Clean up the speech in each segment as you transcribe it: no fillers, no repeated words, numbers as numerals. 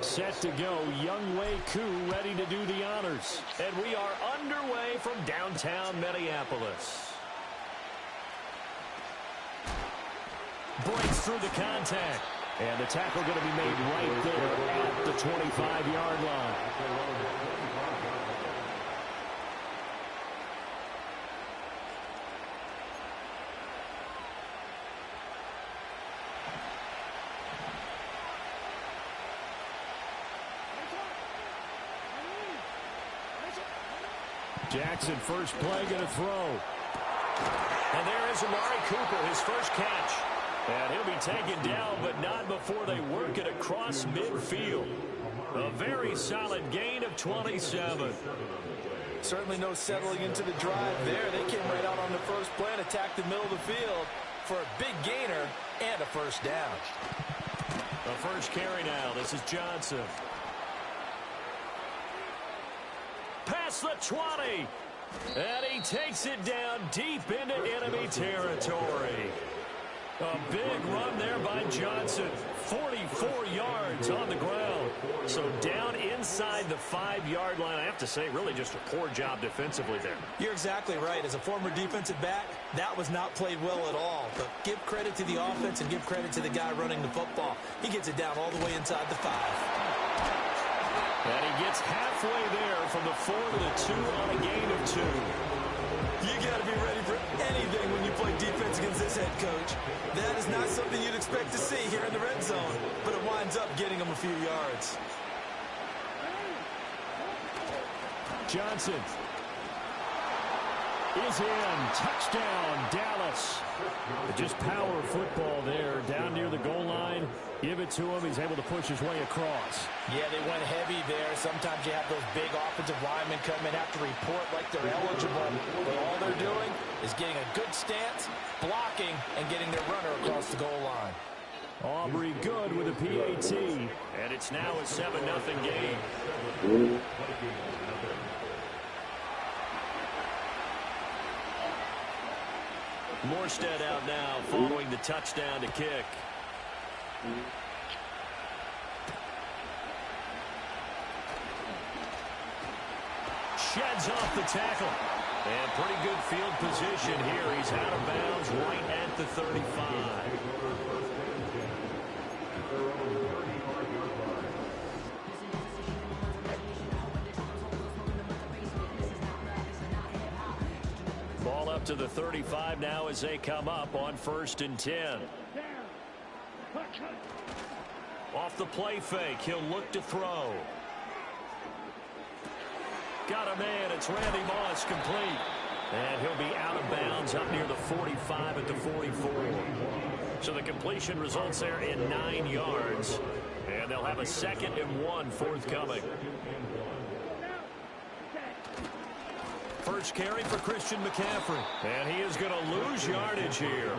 Set to go, Young Wei Koo ready to do the honors. And we are underway from downtown Minneapolis. Breaks through the contact. And the tackle going to be made right there at the 25-yard line. Jackson, first play, going to throw. And there is Amari Cooper, his first catch. And he'll be taken down, but not before they work it across midfield. A very solid gain of 27. Certainly no settling into the drive there. They came right out on the first play and attacked the middle of the field for a big gainer and a first down. The first carry now. This is Johnson. Past the 20. And he takes it down deep into enemy territory. A big run there by Johnson. 44 yards on the ground. So down inside the 5-yard line. I have to say, really just a poor job defensively there. You're exactly right. As a former defensive back, that was not played well at all. But give credit to the offense and give credit to the guy running the football. He gets it down all the way inside the 5. And he gets halfway there from the 4 to the 2 on a gain of 2. You got to be ready for anything when you play defense against this head coach. That is not something you'd expect to see here in the red zone, but it winds up getting him a few yards. Johnson is in. Touchdown, Dallas. Just power football there down near the goal line. Give it to him. He's able to push his way across. Yeah, they went heavy there. Sometimes you have those big offensive linemen come in, have to report like they're eligible. But all they're doing is getting a good stance, blocking, and getting their runner across the goal line. Aubrey good with a PAT. And it's now a 7-0 game. Morstead out now following the touchdown to kick. Sheds off the tackle. And pretty good field position here. He's out of bounds right at the 35. Ball up to the 35 now as they come up on 1st and 10. Off the play fake, he'll look to throw. Got a man, it's Randy Moss, complete. And he'll be out of bounds up near the 45 at the 44. So the completion results there in 9 yards. And they'll have a 2nd and 1 forthcoming. First carry for Christian McCaffrey. And he is going to lose yardage here.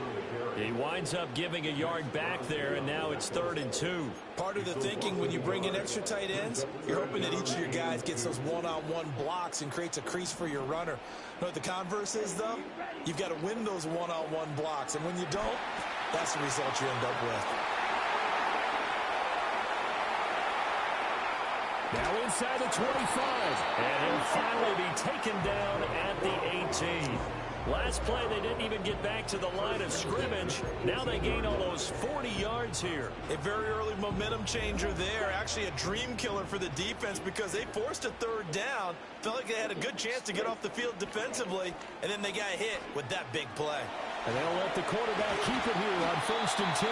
He winds up giving a yard back there, and now it's 3rd and 2. Part of the thinking when you bring in extra tight ends, you're hoping that each of your guys gets those one-on-one blocks and creates a crease for your runner. You know what the converse is, though? You've got to win those one-on-one blocks, and when you don't, that's the result you end up with. Now inside the 25. And he'll finally be taken down at the 18. Last play, they didn't even get back to the line of scrimmage. Now they gain almost 40 yards here. A very early momentum changer there. Actually a dream killer for the defense because they forced a 3rd down. Felt like they had a good chance to get off the field defensively, and then they got hit with that big play. And they'll let the quarterback keep it here on 1st and 10.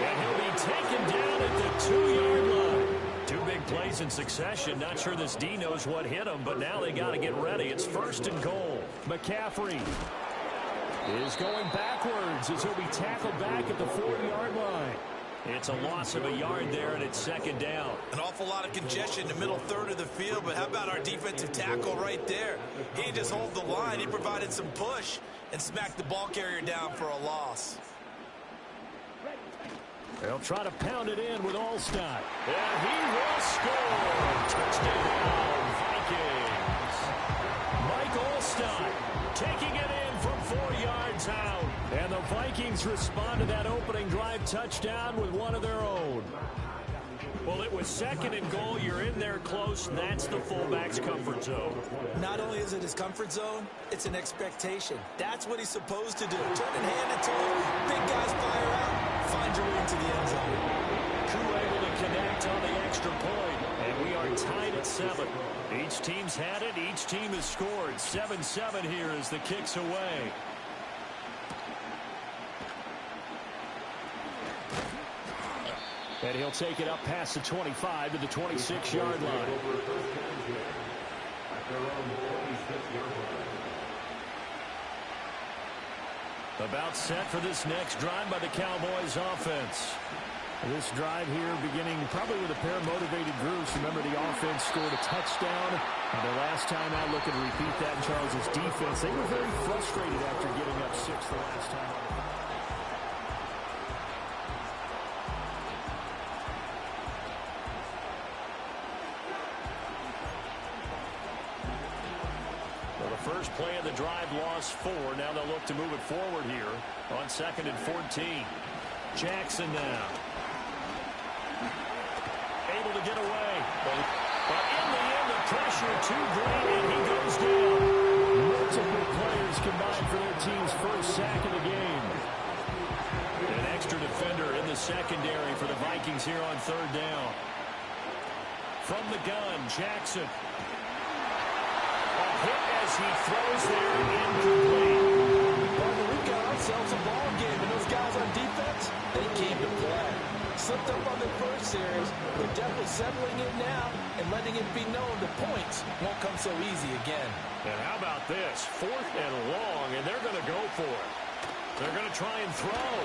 And he'll be taken down at the 2-yard line. 2 big plays in succession. Not sure this D knows what hit him, but now they got to get ready. It's 1st and goal. McCaffrey is going backwards as he'll be tackled back at the 40-yard line. It's a loss of a yard there, and it's 2nd down. An awful lot of congestion in the middle 3rd of the field, but how about our defensive tackle right there? He didn't just hold the line. He provided some push and smacked the ball carrier down for a loss. They'll try to pound it in with Allstott. And he will score. Touchdown, Vikings. Mike Allstott taking it in from 4 yards out. And the Vikings Vikings respond to that opening drive touchdown with one of their own. Well, it was 2nd and goal. You're in there close. That's the fullback's comfort zone. Not only is it his comfort zone, it's an expectation. That's what he's supposed to do. Turn and hand it to him. Big guys fire out. Find your way into the end zone. Crew able to connect on the extra point. And we are tied at 7. Each team's had it. Each team has scored. 7-7 here as the kick's away. And he'll take it up past the 25 to the 26-yard line. About set for this next drive by the Cowboys offense. This drive here beginning probably with a pair of motivated groups. Remember, the offense scored a touchdown. The last time out, looking to repeat that in Charles's defense. They were very frustrated after giving up 6 the last time. First play of the drive, lost 4. Now they'll look to move it forward here on 2nd and 14. Jackson now. Able to get away. But in the end, the pressure too great, and he goes down. Multiple players combined for their team's first sack of the game. An extra defender in the secondary for the Vikings here on 3rd down. From the gun, Jackson. Hit as he throws there, incomplete. Well, we've got ourselves a ball game, and those guys on defense, they came to play. Slipped up on their first series. They're definitely settling in now and letting it be known the points won't come so easy again. And how about this? 4th and long, and they're going to go for it. They're going to try and throw.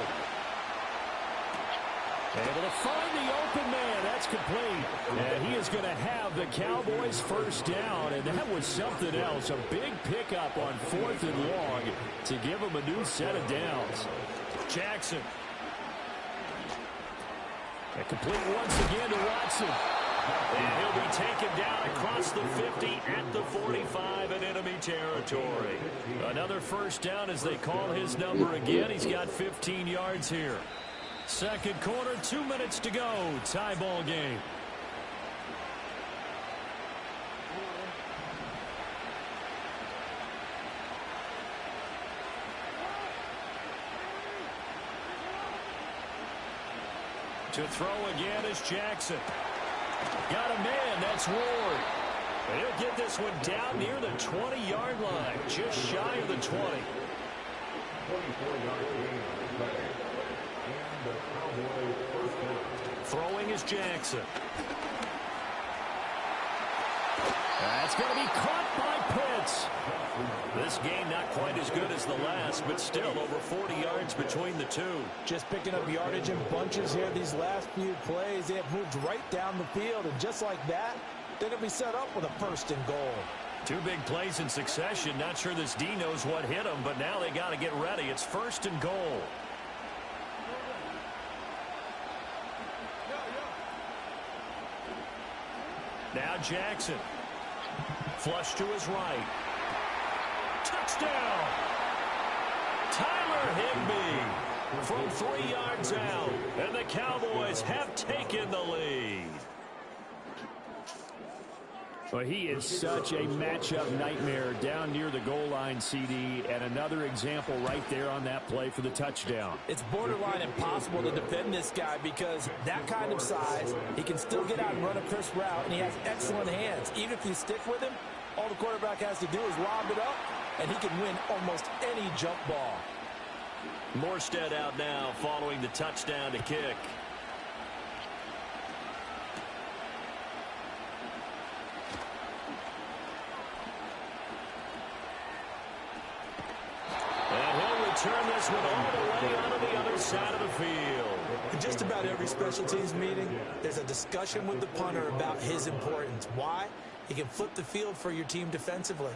Able to find the open man. That's complete. And he is going to have the Cowboys first down. And that was something else. A big pickup on 4th and long to give him a new set of downs. Jackson. And complete once again to Watson. And he'll be taken down across the 50 at the 45 in enemy territory. Another first down as they call his number again. He's got 15 yards here. 2nd quarter, 2 minutes to go. Tie ball game. To throw again is Jackson. Got a man, that's Ward. And he'll get this one down near the 20-yard line, just shy of the 20. 24-yard gain. Throwing is Jackson. That's going to be caught by Pitts. This game not quite as good as the last, but still over 40 yards between the two. Just picking up yardage in bunches here these last few plays. They have moved right down the field, and just like that, they're going to be set up with a 1st and goal. 2 big plays in succession. Not sure this D knows what hit them, but now they got to get ready. It's 1st and goal. Now Jackson. Flush to his right. Touchdown! Tyler Higbee from 3 yards out. And the Cowboys have taken the lead. Well, he is such a matchup nightmare down near the goal line, CD, and another example right there on that play for the touchdown. It's borderline impossible to defend this guy because that kind of size, he can still get out and run a crisp route, and he has excellent hands. Even if you stick with him, all the quarterback has to do is lob it up, and he can win almost any jump ball. Morstead out now following the touchdown to kick. Turn this one all the way onto the other side of the field. In just about every special teams meeting, there's a discussion with the punter about his importance. Why? He can flip the field for your team defensively,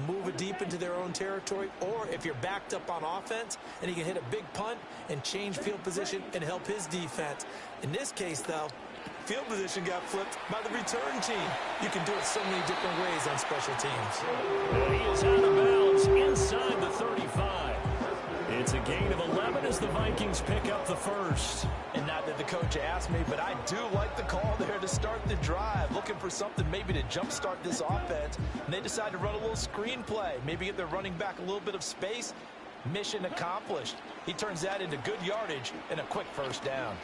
move it deep into their own territory, or if you're backed up on offense, and he can hit a big punt and change field position and help his defense. In this case, though, field position got flipped by the return team. You can do it so many different ways on special teams. And he is out of bounds inside the 35. It's a gain of 11 as the Vikings pick up the first. And not that the coach asked me, but I do like the call there to start the drive. Looking for something maybe to jumpstart this offense. And they decide to run a little screen play. Maybe give their running back a little bit of space. Mission accomplished. He turns that into good yardage and a quick first down.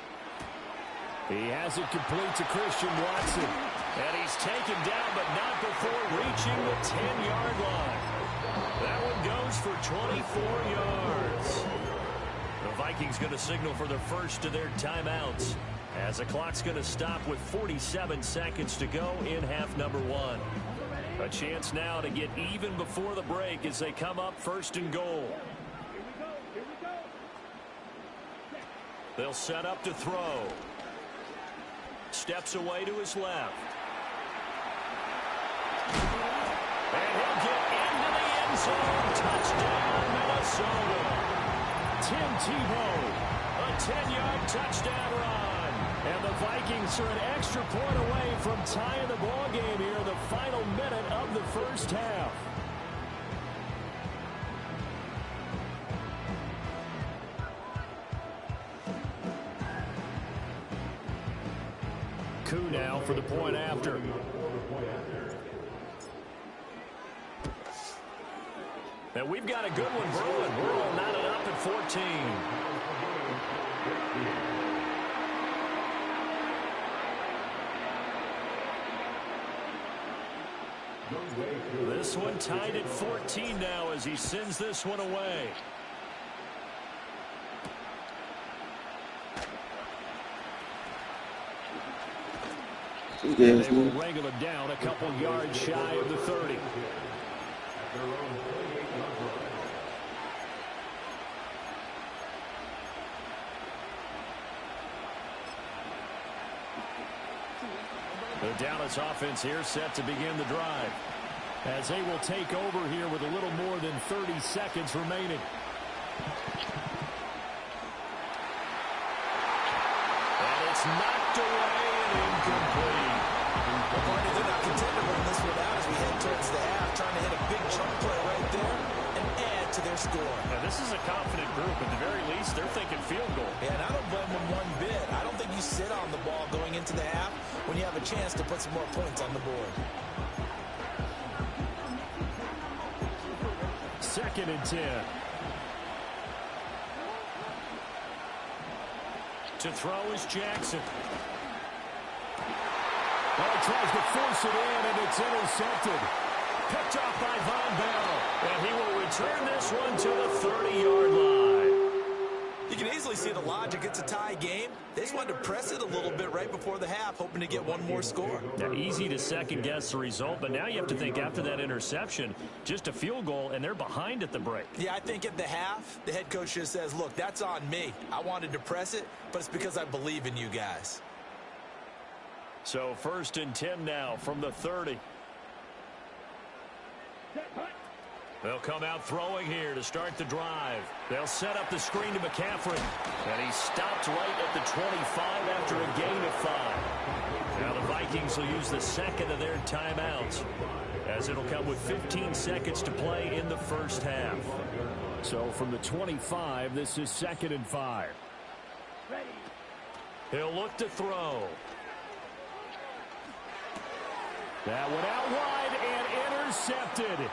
He has it complete to Christian Watson. And he's taken down, but not before reaching the 10-yard line. That one goes for 24 yards. The Vikings going to signal for the first of their timeouts, as the clock's going to stop with 47 seconds to go in half number one. A chance now to get even before the break as they come up first and goal. They'll set up to throw. Steps away to his left. And he'll get into the end zone. Touchdown, Minnesota. Tim Tebow, a 10-yard touchdown run. And the Vikings are an extra point away from tying the ball game here in the final minute of the first half. Coup now for the point after. And we've got a good one brewing. We're all knotted up at 14. This one tied at 14 now as he sends this one away. They will wrangle him down a couple yards shy of the 30. The Dallas offense here set to begin the drive, as they will take over here with a little more than 30 seconds remaining. And it's knocked away and incomplete. Well, Barney, they're not content to run this one out as we head towards the half, trying to hit a big chunk play right there and add to their score. Now, this is a confident group. At the very least, they're thinking field goal. Yeah, and I don't blame them one bit. I don't think you sit on the ball going into the half when you have a chance to put some more points on the board. 2nd and 10. To throw is Jackson. Well, he tries to force it in, and it's intercepted. Picked off by Von Bell. And he will return this one to the 30-yard line. You can easily see the logic. It's a tie game. They just wanted to press it a little bit right before the half, hoping to get one more score. Now, easy to second-guess the result, but now you have to think after that interception, just a field goal, and they're behind at the break. Yeah, I think at the half, the head coach just says, look, that's on me. I wanted to press it, but it's because I believe in you guys. So 1st and 10 now from the 30. They'll come out throwing here to start the drive. They'll set up the screen to McCaffrey. And he stopped right at the 25 after a gain of 5. Now the Vikings will use the second of their timeouts, as it'll come with 15 seconds to play in the first half. So from the 25, this is 2nd and 5. He'll look to throw. That one out wide and intercepted.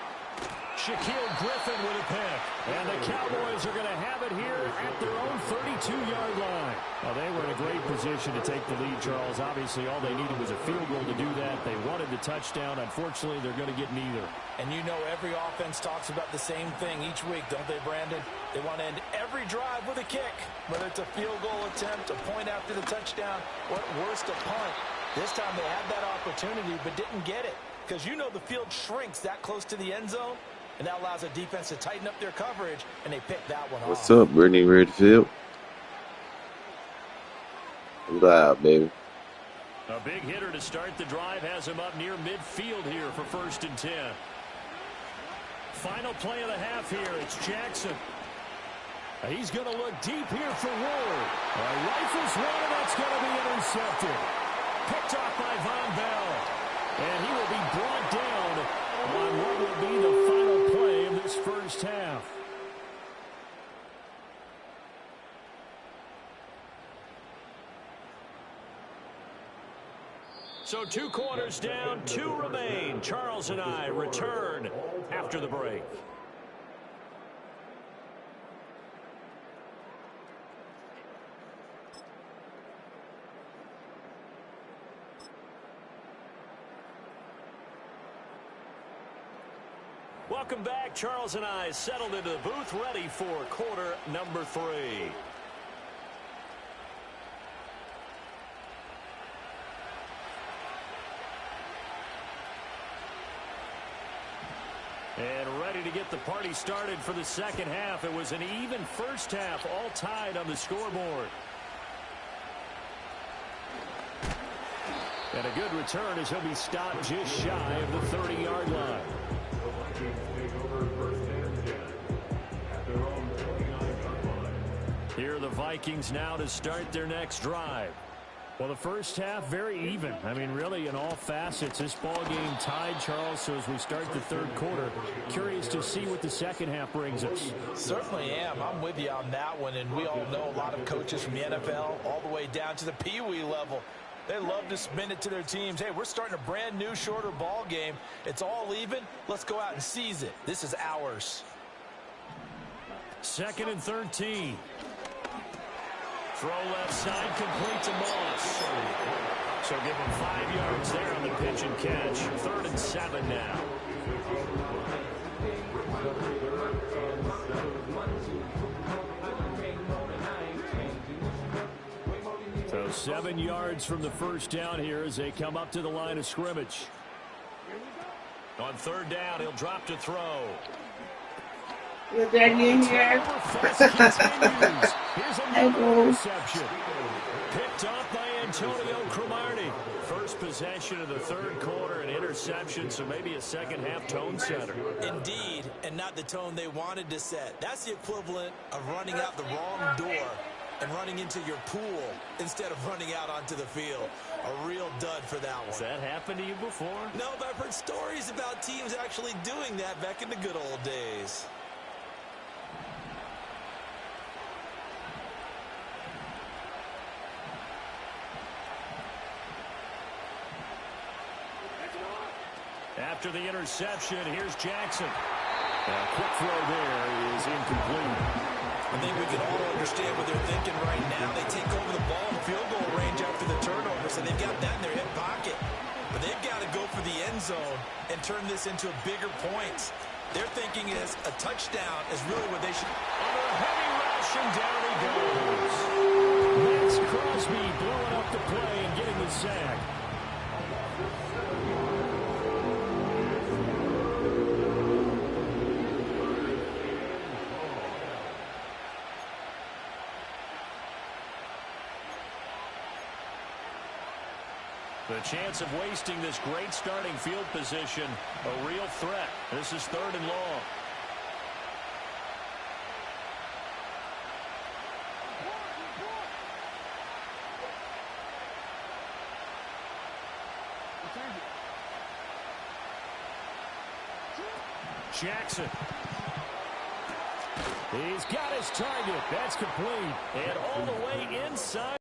Shaquille Griffin with a pick. And the Cowboys are going to have it here at their own 32-yard line. Well, they were in a great position to take the lead, Charles. Obviously, all they needed was a field goal to do that. They wanted the touchdown. Unfortunately, they're going to get neither. And you know every offense talks about the same thing each week, don't they, Brandon? They want to end every drive with a kick, whether it's a field goal attempt, a point after the touchdown, or at worst, a punt. This time they had that opportunity but didn't get it, because you know the field shrinks that close to the end zone. And that allows the defense to tighten up their coverage, and they pick that one off. What's up, Brittany Redfield? I'm loud, baby. A big hitter to start the drive has him up near midfield here for 1st and 10. Final play of the half here. It's Jackson. He's going to look deep here for Ward. Rifles one, and that's going to be intercepted. Picked off by Von Bell. And he will be brought down on what will be the final play of this first half. So 2 quarters down, 2 remain. Charles and I return after the break. Welcome back. Charles and I settled into the booth, ready for quarter number 3. And ready to get the party started for the second half. It was an even first half, all tied on the scoreboard. And a good return as he'll be stopped just shy of the 30-yard line. Here are the Vikings now to start their next drive. Well, the first half, very even. I mean, really, in all facets, this ball game tied, Charles. So as we start the third quarter, curious to see what the second half brings us. Certainly am. I'm with you on that one. And we all know a lot of coaches from the NFL all the way down to the Pee Wee level. They love to spin it to their teams. Hey, we're starting a brand new, shorter ball game. It's all even. Let's go out and seize it. This is ours. 2nd and 13. Throw left side, complete to Moss. So give him 5 yards there on the pitch and catch. 3rd and 7 now. So 7 yards from the first down here as they come up to the line of scrimmage. On 3rd down, he'll drop to throw. Is that in here? Here's another interception. Picked off by Antonio Cromartie. First possession of the third quarter, an interception, so maybe a second half tone setter. Indeed, and not the tone they wanted to set. That's the equivalent of running out the wrong door and running into your pool instead of running out onto the field. A real dud for that one. Has that happened to you before? No, but I've heard stories about teams actually doing that back in the good old days. After the interception, here's Jackson. Quick throw there is incomplete. I think we can all understand what they're thinking right now. They take over the ball in field goal range after the turnover, so they've got that in their hip pocket. But they've got to go for the end zone and turn this into bigger points. They're thinking is a touchdown is really what they should. Under a heavy rush, and down he goes. Max Crosby blowing up the play and getting the sack. The chance of wasting this great starting field position, a real threat. This is 3rd and long. Jackson. He's got his target. That's complete. And all the way inside.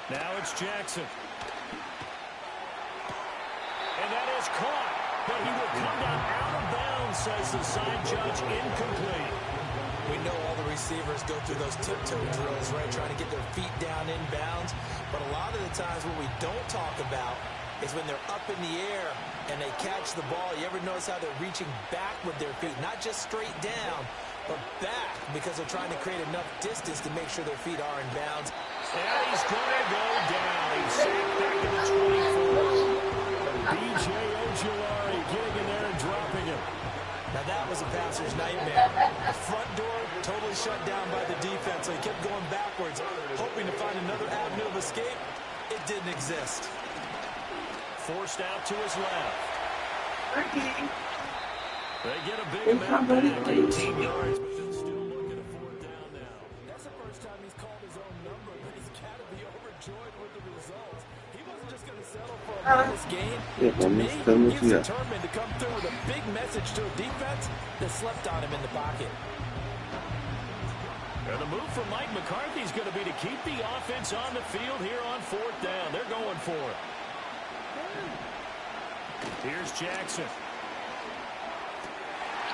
Now it's Jackson. And that is caught. But he will come down out of bounds, says the side judge, incomplete. We know all the receivers go through those tiptoe drills, right, trying to get their feet down in bounds. But a lot of the times what we don't talk about is when they're up in the air and they catch the ball. You ever notice how they're reaching back with their feet, not just straight down, but back, because they're trying to create enough distance to make sure their feet are in bounds. And he's going to go down. He's sacked back to the 24. B.J. Ojulari getting in there and dropping him. Now that was a passer's nightmare. The front door totally shut down by the defense, so he kept going backwards, hoping to find another avenue of escape. It didn't exist. Forced out to his left. Okay. They get a big amount back, 18 yards, but they're still looking at 4th down now. That's the first time he's called his own number, but he's got to be overjoyed with the results. He wasn't just going to settle for a This game, Yeah, to man, me, just tell me what he's you got. determined to come through with a big message to a defense that slept on him in the pocket. And the move from Mike McCarthy is going to be to keep the offense on the field here on 4th down. They're going for it. Here's Jackson.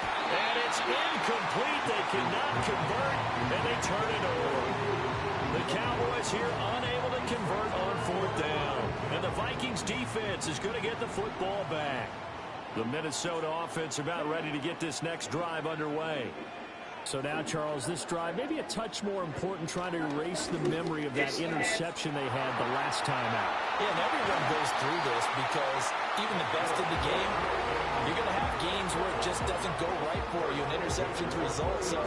And it's incomplete. They cannot convert, and they turn it over. The Cowboys here unable to convert on 4th down. And the Vikings defense is going to get the football back. The Minnesota offense about ready to get this next drive underway. So now, Charles, this drive maybe a touch more important, trying to erase the memory of that interception they had the last time out. Yeah, and everyone goes through this because even the best in the game, you're going to have games where it just doesn't go right for you and interceptions result. So,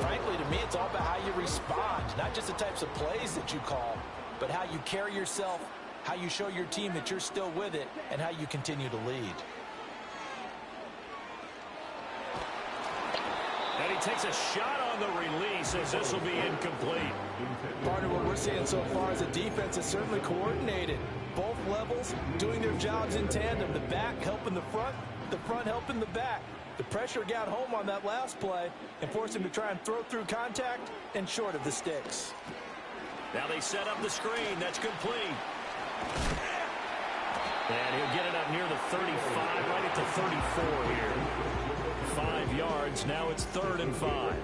frankly, to me, it's all about how you respond, not just the types of plays that you call, but how you carry yourself, how you show your team that you're still with it, and how you continue to lead. And he takes a shot on the release as this will be incomplete. Partner, what we're seeing so far is the defense is certainly coordinated. Both levels doing their jobs in tandem. The back helping the front helping the back. The pressure got home on that last play and forced him to try and throw through contact and short of the sticks. Now they set up the screen. That's complete. And he'll get it up near the 35, right at the 34 here. 5 yards. Now it's 3rd and 5.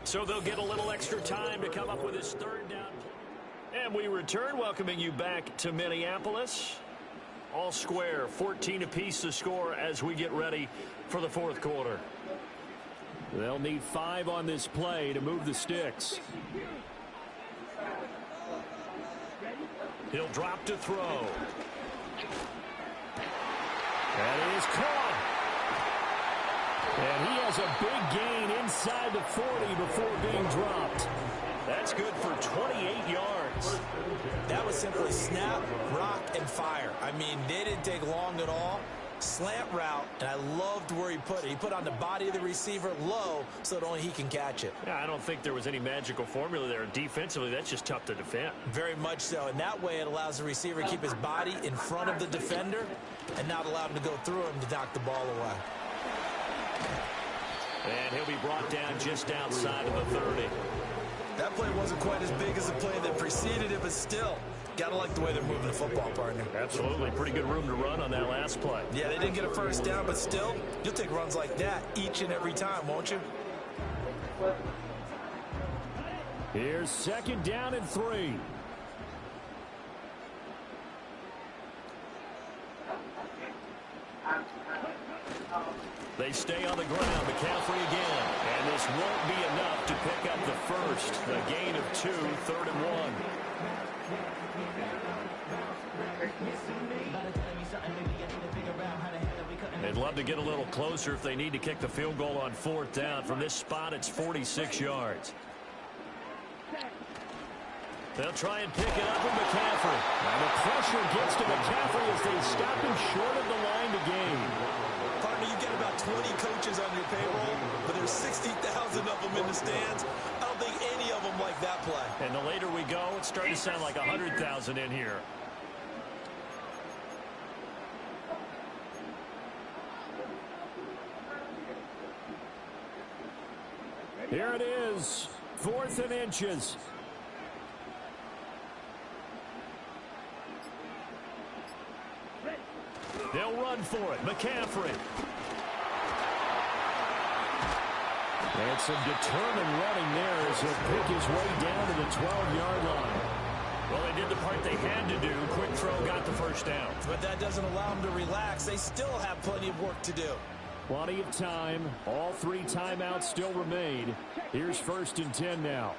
So they'll get a little extra time to come up with this 3rd down. And we return, welcoming you back to Minneapolis. All square, 14 apiece to score as we get ready for the 4th quarter. They'll need 5 on this play to move the sticks. He'll drop to throw. That is caught. And he has a big gain inside the 40 before being dropped. That's good for 28 yards. That was simply snap, rock, and fire. I mean, they didn't take long at all. Slant route, and I loved where he put it. He put on the body of the receiver low so that only he can catch it. Yeah, I don't think there was any magical formula there. Defensively, that's just tough to defend. Very much so. And that way it allows the receiver to keep his body in front of the defender and not allow him to go through him to knock the ball away. And he'll be brought down just outside of the 30. That play wasn't quite as big as the play that preceded it, but still, gotta like the way they're moving the football, partner. Absolutely. Pretty good room to run on that last play. Yeah, they didn't get a first down, but still, you'll take runs like that each and every time, won't you? Here's 2nd down and 3. They stay on the ground. McCaffrey again. And this won't be enough to pick up the first. A gain of 2, 3rd and 1. They'd love to get a little closer if they need to kick the field goal on 4th down. From this spot, it's 46 yards. They'll try and pick it up with McCaffrey. And the pressure gets to McCaffrey as they stop him short of the line to gain. Partner, you get about 20 coaches on your payroll, but there's 60,000 of them in the stands. I don't think any of them like that play. And the later we go, it's starting to sound like 100,000 in here. Here it is, 4th and inches. They'll run for it. McCaffrey. And some determined running there as he'll pick his way down to the 12-yard line. Well, they did the part they had to do. Quick throw got the first down. But that doesn't allow them to relax. They still have plenty of work to do. Plenty of time. All 3 timeouts still remain. Here's 1st and 10 now.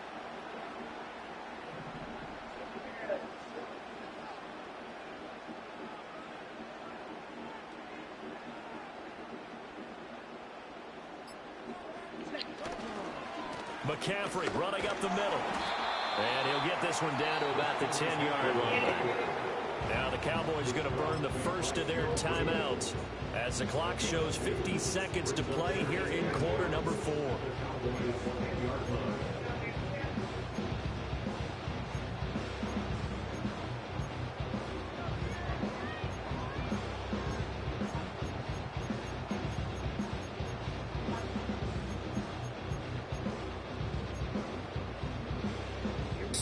McCaffrey running up the middle. And he'll get this one down to about the 10-yard line. Now the Cowboys are going to burn the first of their timeouts as the clock shows 50 seconds to play here in quarter number 4.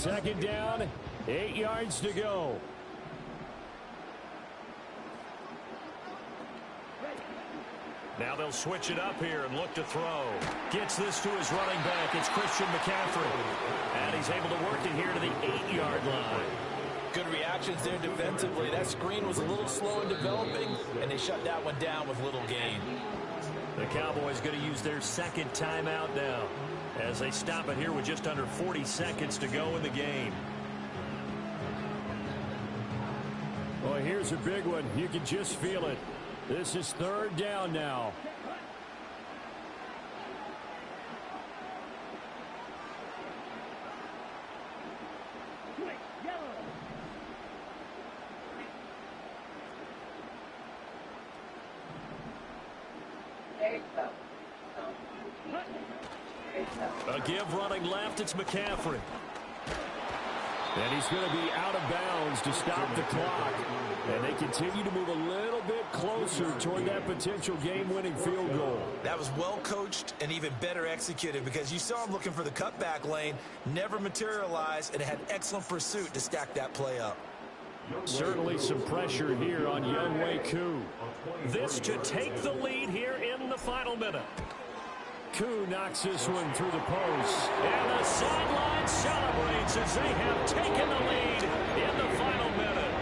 second down, 8 yards to go. Now they'll switch it up here and look to throw. Gets this to his running back. It's Christian McCaffrey. And he's able to work it here to the 8-yard line. Good reactions there defensively. That screen was a little slow in developing, and they shut that one down with little gain. The Cowboys going to use their second timeout now as they stop it here with just under 40 seconds to go in the game. Well, here's a big one. You can just feel it. This is third down now. A give running left, it's McCaffrey. And he's going to be out of bounds to stop the clock. And they continue to move a little bit closer toward that potential game-winning field goal. That was well coached and even better executed because you saw him looking for the cutback lane, never materialized, and had excellent pursuit to stack that play up. Certainly some pressure here on Younghoe Koo. This to take the lead here in the final minute. Koo knocks this one through the post. And the sideline celebrates as they have taken the lead in the final minute.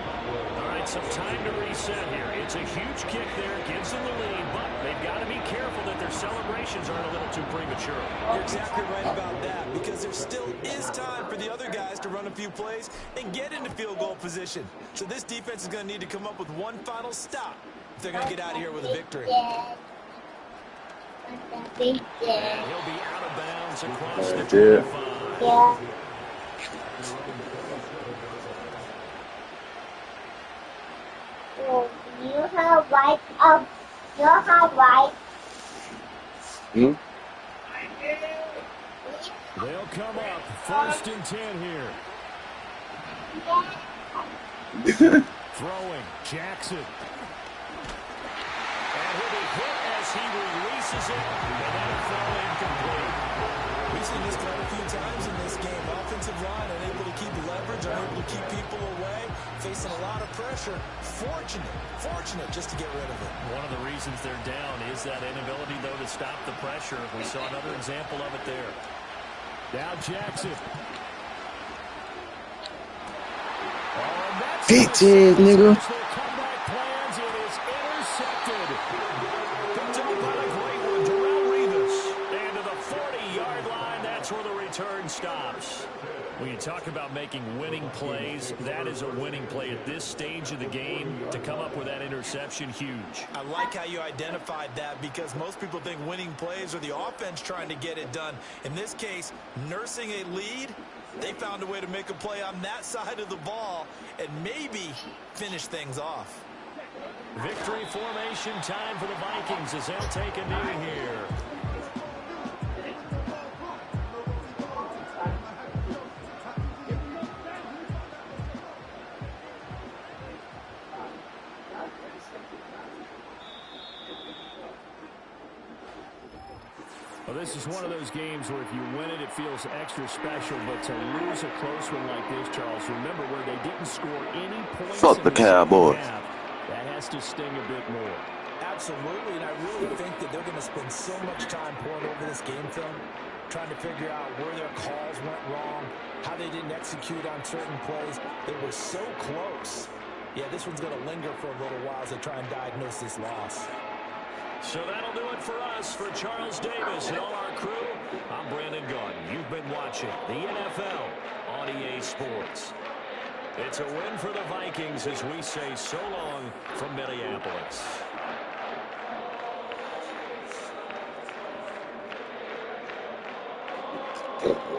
All right, some time to reset here. It's a huge kick there, gives them the lead, but they've got to be careful that their celebrations aren't a little too premature. You're exactly right about that because there still is time for the other guys to run a few plays and get into field goal position. So this defense is going to need to come up with one final stop if they're going to get out of here with a victory. And he'll be out of bounds across the 25. Yeah. So you have white up. You have white. Hmm? They'll come up first and 10 here. Throwing Jackson. And he'll be hit as he releases it. And that'll fall incomplete. We've seen this quite a few times in this game. Offensive line unable to keep leverage, unable to keep people away, facing a lot of pressure. Fortunate just to get rid of it. One of the reasons they're down is that inability, though, to stop the pressure. We saw another example of it there. Now Jackson. Bitches, nigga. Comeback plans. It is intercepted. Picked up by the great one, Darrelle Revis. And to the 40-yard line, that's where the return stops. When you talk about making winning plays, that is a winning play at this stage of the game. To come up with that interception, huge. I like how you identified that because most people think winning plays are the offense trying to get it done. In this case, nursing a lead, they found a way to make a play on that side of the ball and maybe finish things off. Victory formation time for the Vikings as they'll take a knee here. Well, this is one of those games where if you win it, it feels extra special. But to lose a close one like this, Charles, remember where they didn't score any points. Fuck the Cowboys. That has to sting a bit more. Absolutely, and I really think that they're going to spend so much time pouring over this game film, trying to figure out where their calls went wrong, how they didn't execute on certain plays. They were so close. Yeah, this one's going to linger for a little while as they try and diagnose this loss. So that'll do it for us. For Charles Davis and all our crew, I'm Brandon Gaudin. You've been watching the NFL on EA Sports. It's a win for the Vikings as we say so long from Minneapolis. Okay.